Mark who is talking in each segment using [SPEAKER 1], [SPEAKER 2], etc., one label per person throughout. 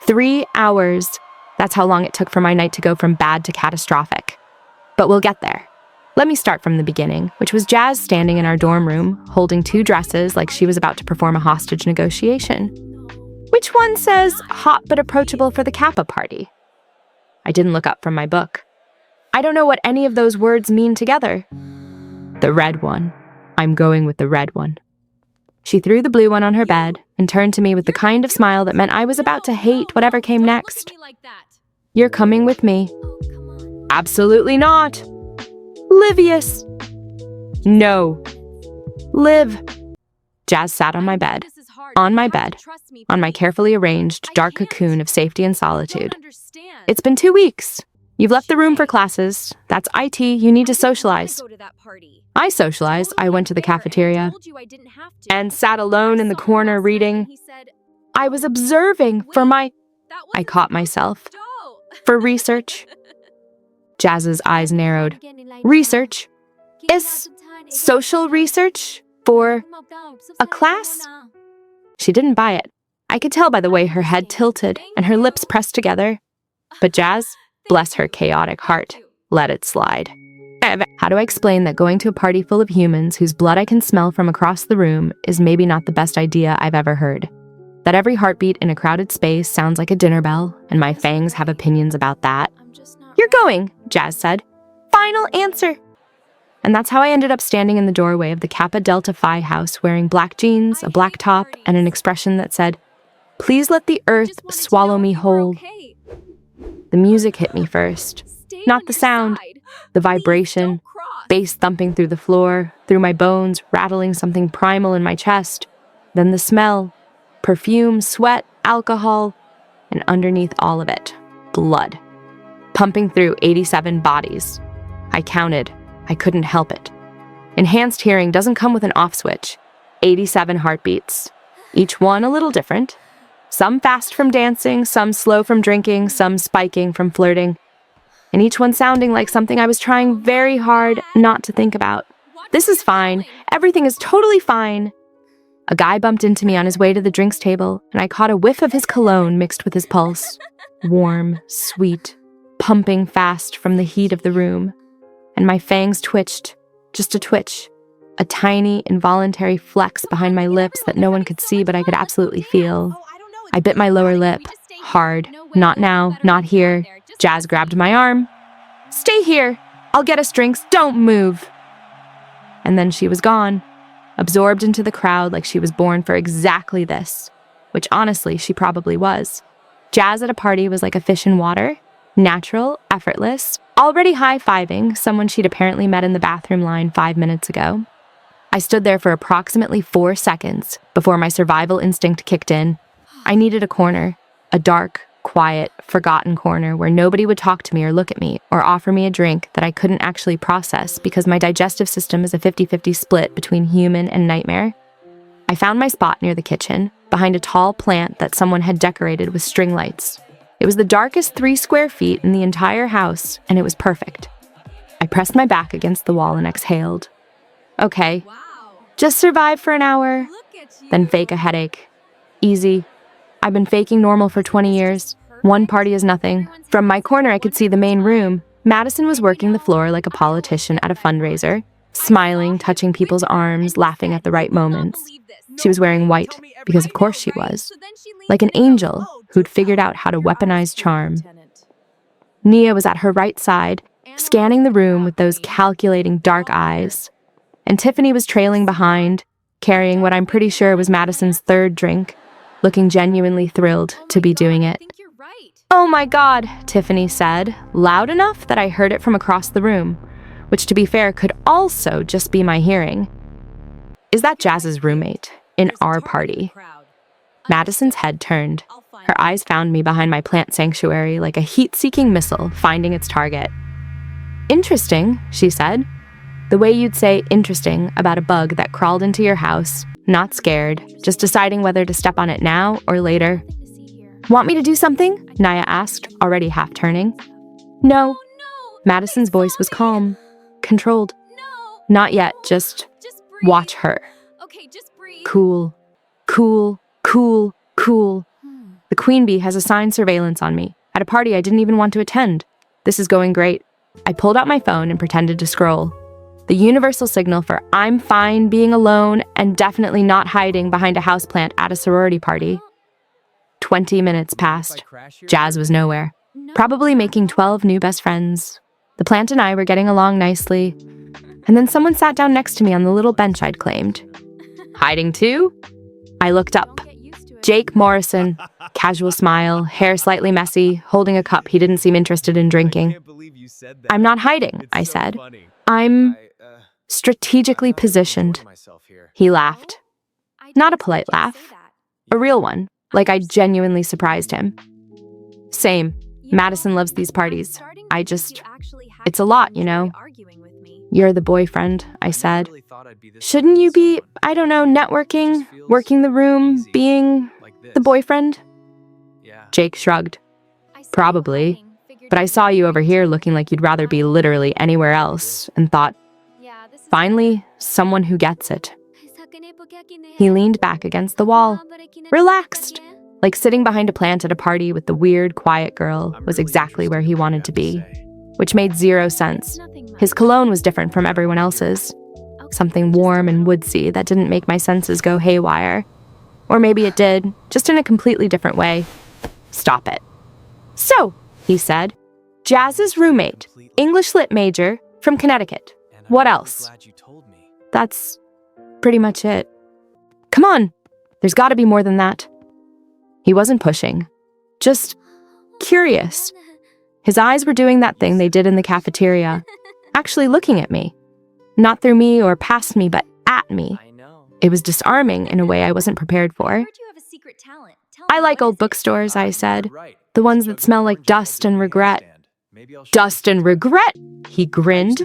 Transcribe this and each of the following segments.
[SPEAKER 1] 3 hours. That's how long it took for my night to go from bad to catastrophic. But we'll get there. Let me start from the beginning, which was Jazz standing in our dorm room, holding 2 dresses like she was about to perform a hostage negotiation. Which one says hot but approachable for the Kappa party? I didn't look up from my book. I don't know what any of those words mean together. The red one. I'm going with the red one. She threw the blue one on her bed and turned to me with the kind of smile that meant I was about to hate whatever came next. You're coming with me. Absolutely not. Livius. No. Liv. Jazz sat on my bed, on my carefully arranged dark cocoon of safety and solitude. It's been 2 weeks. You've left the room for classes. That's IT. You need to socialize. I socialized. I went to the cafeteria and sat alone in the corner reading. I was observing for my... I caught myself. For research. Jazz's eyes narrowed. Research? Is social research for a class? She didn't buy it. I could tell by the way her head tilted and her lips pressed together. But Jazz, bless her chaotic heart, let it slide. How do I explain that going to a party full of humans whose blood I can smell from across the room is maybe not the best idea I've ever heard? That every heartbeat in a crowded space sounds like a dinner bell, and my fangs have opinions about that? You're going, Jazz said. Final answer. And that's how I ended up standing in the doorway of the Kappa Delta Phi house wearing black jeans, a black top, and an expression that said, "Please let the earth swallow me whole." The music hit me first. Not the sound, the vibration, bass thumping through the floor, through my bones, rattling something primal in my chest. Then the smell, perfume, sweat, alcohol, and underneath all of it, blood. Pumping through 87 bodies. I counted. I couldn't help it. Enhanced hearing doesn't come with an off switch. 87 heartbeats. Each one a little different. Some fast from dancing, some slow from drinking, some spiking from flirting. And each one sounding like something I was trying very hard not to think about. This is fine. Everything is totally fine. A guy bumped into me on his way to the drinks table, and I caught a whiff of his cologne mixed with his pulse. Warm, sweet, pumping fast from the heat of the room. And my fangs twitched, just a twitch. A tiny, involuntary flex behind my lips that no one could see but I could absolutely feel. I bit my lower lip, hard. Not now, not here. Jazz grabbed my arm. Stay here. I'll get us drinks. Don't move. And then she was gone, absorbed into the crowd like she was born for exactly this, which honestly, she probably was. Jazz at a party was like a fish in water, natural, effortless, already high-fiving someone she'd apparently met in the bathroom line 5 minutes ago. I stood there for approximately 4 seconds before my survival instinct kicked in. I needed a corner, a dark, quiet, forgotten corner where nobody would talk to me or look at me or offer me a drink that I couldn't actually process because my digestive system is a 50-50 split between human and nightmare. I found my spot near the kitchen, behind a tall plant that someone had decorated with string lights. It was the darkest 3 square feet in the entire house, and it was perfect. I pressed my back against the wall and exhaled. Okay, just survive for an hour, then fake a headache. Easy. I've been faking normal for 20 years. One party is nothing. From my corner, I could see the main room. Madison was working the floor like a politician at a fundraiser, smiling, touching people's arms, laughing at the right moments. She was wearing white, because of course she was. Like an angel who'd figured out how to weaponize charm. Nia was at her right side, scanning the room with those calculating dark eyes. And Tiffany was trailing behind, carrying what I'm pretty sure was Madison's 3rd drink, looking genuinely thrilled to be doing it. "Oh my God," Tiffany said, loud enough that I heard it from across the room, which to be fair could also just be my hearing. "Is that Jazz's roommate in our party?" Madison's head turned. Her eyes found me behind my plant sanctuary like a heat-seeking missile finding its target. "Interesting," she said. The way you'd say interesting about a bug that crawled into your house, not scared, just deciding whether to step on it now or later. "Want me to do something?" Naya asked, already half turning. "No." Madison's voice was calm, controlled. "Not yet, just watch her. Cool, cool, cool, cool." The queen bee has assigned surveillance on me at a party I didn't even want to attend. This is going great. I pulled out my phone and pretended to scroll. The universal signal for I'm fine being alone and definitely not hiding behind a houseplant at a sorority party. 20 minutes passed. Jazz was nowhere. Probably making 12 new best friends. The plant and I were getting along nicely. And then someone sat down next to me on the little bench I'd claimed. Hiding too? I looked up. Jake Morrison, casual smile, hair slightly messy, holding a cup he didn't seem interested in drinking. I'm not hiding, I said. I'm strategically positioned. He laughed. Not a polite laugh. A real one, like I genuinely surprised him. Same. Madison loves these parties. It's a lot, you know. You're the boyfriend, I said. Shouldn't you be, networking, working the room, being the boyfriend? Jake shrugged. Probably. But I saw you over here looking like you'd rather be literally anywhere else and thought, finally, someone who gets it. He leaned back against the wall, relaxed, like sitting behind a plant at a party with the weird, quiet girl was exactly where he wanted to be, which made zero sense. His cologne was different from everyone else's. Something warm and woodsy that didn't make my senses go haywire. Or maybe it did, just in a completely different way. Stop it. So, he said, Jazz's roommate, English Lit major, from Connecticut. What else? That's pretty much it. Come on, there's gotta be more than that. He wasn't pushing, just curious. His eyes were doing that thing they did in the cafeteria, actually looking at me. Not through me or past me, but at me. It was disarming in a way I wasn't prepared for. I like old bookstores, I said. The ones that smell like dust and regret. Dust and regret? He grinned.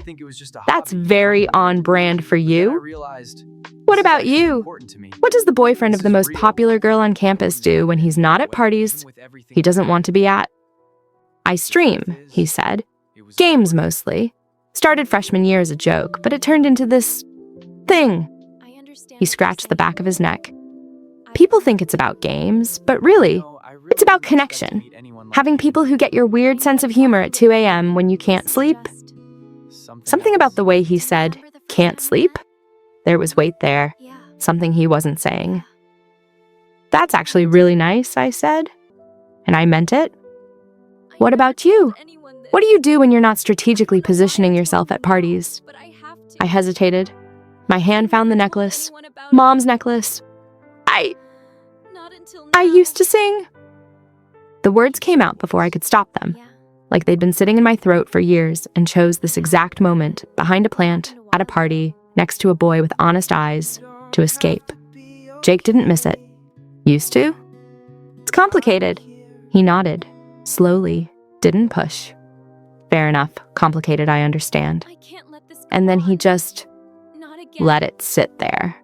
[SPEAKER 1] That's very on brand for you. What about you? What does the boyfriend of the most popular girl on campus do when he's not at parties he doesn't want to be at? I stream, he said. Games mostly. Started freshman year as a joke, but it turned into this thing. He scratched the back of his neck. People think it's about games, but really, it's about connection. Having people who get your weird sense of humor at 2 a.m. when you can't sleep. Something about the way he said, can't sleep? There was weight there, something he wasn't saying. That's actually really nice, I said. And I meant it. What about you? What do you do when you're not strategically positioning yourself at parties? I hesitated. My hand found the necklace. Mom's necklace. I used to sing. The words came out before I could stop them, like they'd been sitting in my throat for years and chose this exact moment, behind a plant, at a party, next to a boy with honest eyes, to escape. Jake didn't miss it. Used to? It's complicated. He nodded, slowly, didn't push. Fair enough, complicated, I understand. And then he just let it sit there.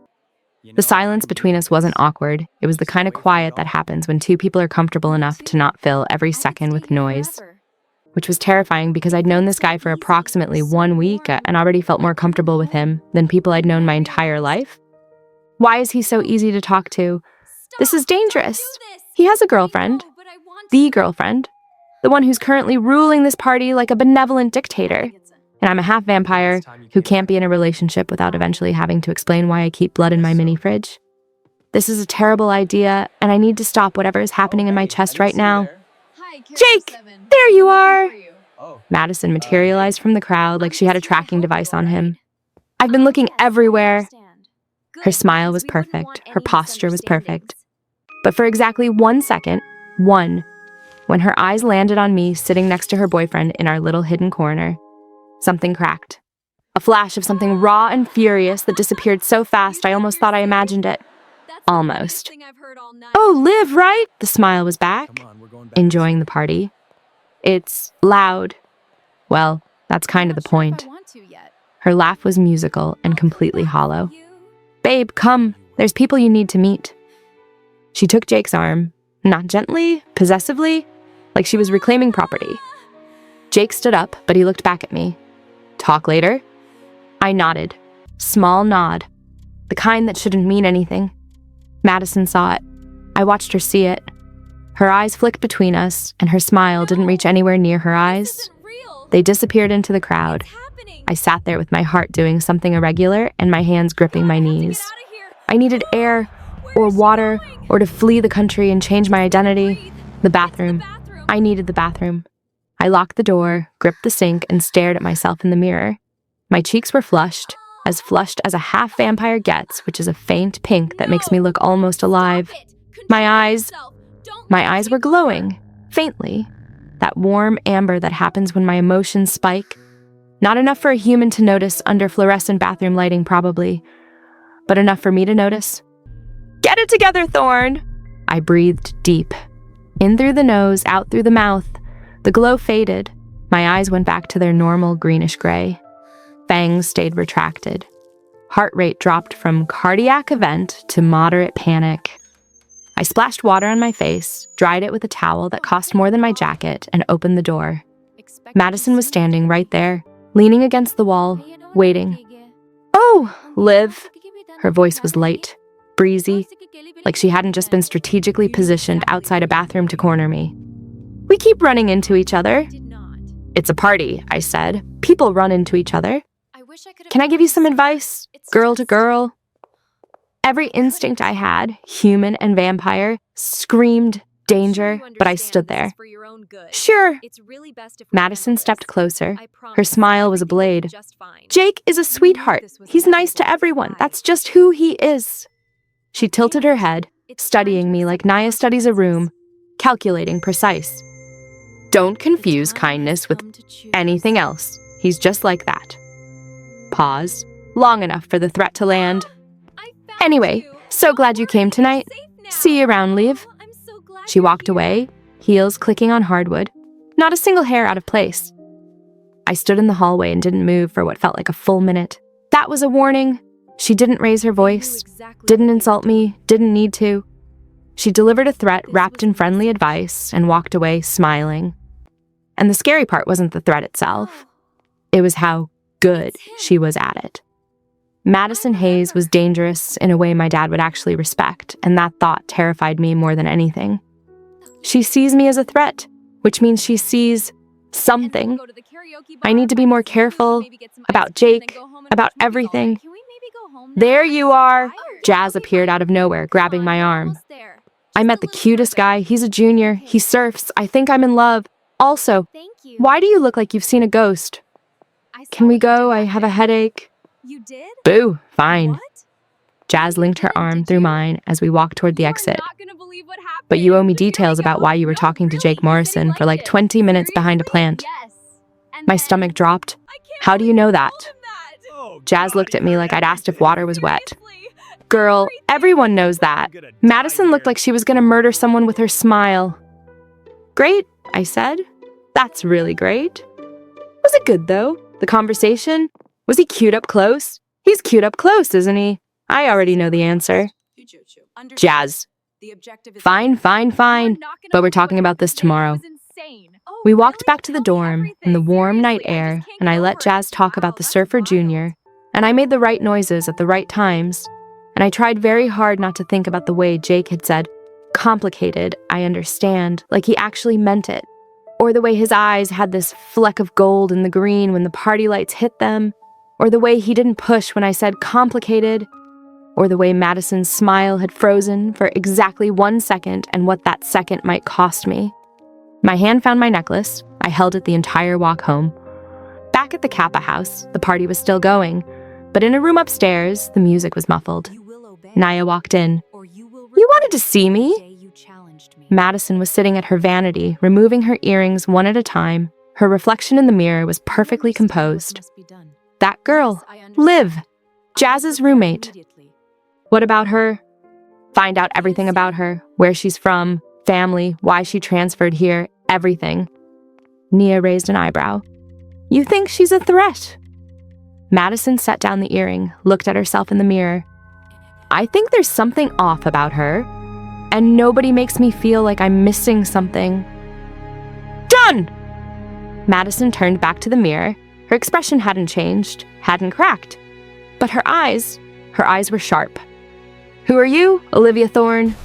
[SPEAKER 1] The silence between us wasn't awkward. It was the kind of quiet that happens when two people are comfortable enough to not fill every second with noise. Which was terrifying because I'd known this guy for approximately 1 week and already felt more comfortable with him than people I'd known my entire life. Why is he so easy to talk to? This is dangerous. He has a girlfriend. The girlfriend. The one who's currently ruling this party like a benevolent dictator. And I'm a half vampire who can't be in a relationship without eventually having to explain why I keep blood in my mini fridge. This is a terrible idea, and I need to stop whatever is happening in my chest right now. Jake! There you are! Madison materialized from the crowd like she had a tracking device on him. I've been looking everywhere. Her smile was perfect. Her posture was perfect. But for exactly 1 second, when her eyes landed on me sitting next to her boyfriend in our little hidden corner, something cracked. A flash of something raw and furious that disappeared so fast I almost thought I imagined it. Almost. Oh, Liv, right? The smile was back, enjoying the party. It's loud. Well, that's kind of the point. Her laugh was musical and completely hollow. Babe, come. There's people you need to meet. She took Jake's arm, not gently, possessively, like she was reclaiming property. Jake stood up, but he looked back at me. Talk later? I nodded. Small nod. The kind that shouldn't mean anything. Madison saw it. I watched her see it. Her eyes flicked between us, and her smile didn't reach anywhere near her eyes. They disappeared into the crowd. I sat there with my heart doing something irregular and my hands gripping my knees. I needed air, or water, or to flee the country and change my identity. The bathroom. I needed the bathroom. I locked the door, gripped the sink, and stared at myself in the mirror. My cheeks were flushed as a half-vampire gets, which is a faint pink that makes me look almost alive. My eyes were glowing, faintly. That warm amber that happens when my emotions spike. Not enough for a human to notice under fluorescent bathroom lighting, probably. But enough for me to notice. "Get it together, Thorne!" I breathed deep. In through the nose, out through the mouth. The glow faded. My eyes went back to their normal greenish gray. Fangs stayed retracted. Heart rate dropped from cardiac event to moderate panic. I splashed water on my face, dried it with a towel that cost more than my jacket, and opened the door. Madison was standing right there, leaning against the wall, waiting. "Oh, Liv." Her voice was light, breezy, like she hadn't just been strategically positioned outside a bathroom to corner me. "We keep running into each other." "It's a party," I said. "People run into each other. Can I give you some advice, girl to girl?" Every instinct I had, human and vampire, screamed danger, but I stood there. "Sure." Madison stepped closer. Her smile was a blade. "Jake is a sweetheart. He's nice to everyone. That's just who he is." She tilted her head, studying me like Naya studies a room, calculating, precise. "Don't confuse kindness with anything else. He's just like that." Pause, long enough for the threat to land. "Anyway, so glad you came tonight. See you around, Liv." She walked away, heels clicking on hardwood, not a single hair out of place. I stood in the hallway and didn't move for what felt like a full minute. That was a warning. She didn't raise her voice, didn't insult me, didn't need to. She delivered a threat wrapped in friendly advice and walked away smiling. And the scary part wasn't the threat itself. It was how good she was at it. Madison Hayes was dangerous in a way my dad would actually respect, and that thought terrified me more than anything. She sees me as a threat, which means she sees something. I need to be more careful about Jake, about everything. "There you are!" Jazz appeared out of nowhere, grabbing my arm. "I met the cutest guy. He's a junior. He surfs. I think I'm in love. Also, why do you look like you've seen a ghost? Can we go? I have a headache."
[SPEAKER 2] "You did?"
[SPEAKER 1] "Boo, fine."
[SPEAKER 2] What?
[SPEAKER 1] Jazz linked her arm through mine as we walked toward the exit.
[SPEAKER 2] Not gonna believe what happened.
[SPEAKER 1] "But you owe me details about why you were talking to Jake Morrison for like 20 minutes behind a plant."
[SPEAKER 2] Yes. And
[SPEAKER 1] My
[SPEAKER 2] then-
[SPEAKER 1] stomach dropped.
[SPEAKER 2] I can't
[SPEAKER 1] "How do you know
[SPEAKER 2] believe
[SPEAKER 1] that?"
[SPEAKER 2] you told him that.
[SPEAKER 1] Jazz looked at me like I'd asked if water was wet.
[SPEAKER 2] Seriously.
[SPEAKER 1] "Girl, everyone knows that." Madison looked like she was gonna murder someone with her smile. "Great," I said. "That's really great." Was it good, though? The conversation? Was he cute up close? He's cute up close, isn't he? I already know the answer. "Jazz." "Fine, fine, fine. But we're talking about this tomorrow." We walked back to the dorm in the warm night air, and I let Jazz talk about the surfer junior, and I made the right noises at the right times, and I tried very hard not to think about the way Jake had said, "Complicated, I understand," like he actually meant it, or the way his eyes had this fleck of gold in the green when the party lights hit them, or the way he didn't push when I said complicated, or the way Madison's smile had frozen for exactly 1 second and what that second might cost me. My hand found my necklace. I held it the entire walk home. Back at the Kappa house, the party was still going, but in a room upstairs, the music was muffled. Naya walked in. "You wanted to see me?" Madison was sitting at her vanity, removing her earrings one at a time. Her reflection in the mirror was perfectly composed. That girl, Liv, Jazz's roommate. What about her? Find out everything about her, where she's from, family, why she transferred here, everything. Nia raised an eyebrow. "You think she's a threat?" Madison set down the earring, looked at herself in the mirror. "I think there's something off about her, and nobody makes me feel like I'm missing something." "Done!" Madison turned back to the mirror. Her expression hadn't changed, hadn't cracked. But her eyes were sharp. "Who are you, Olivia Thorne?"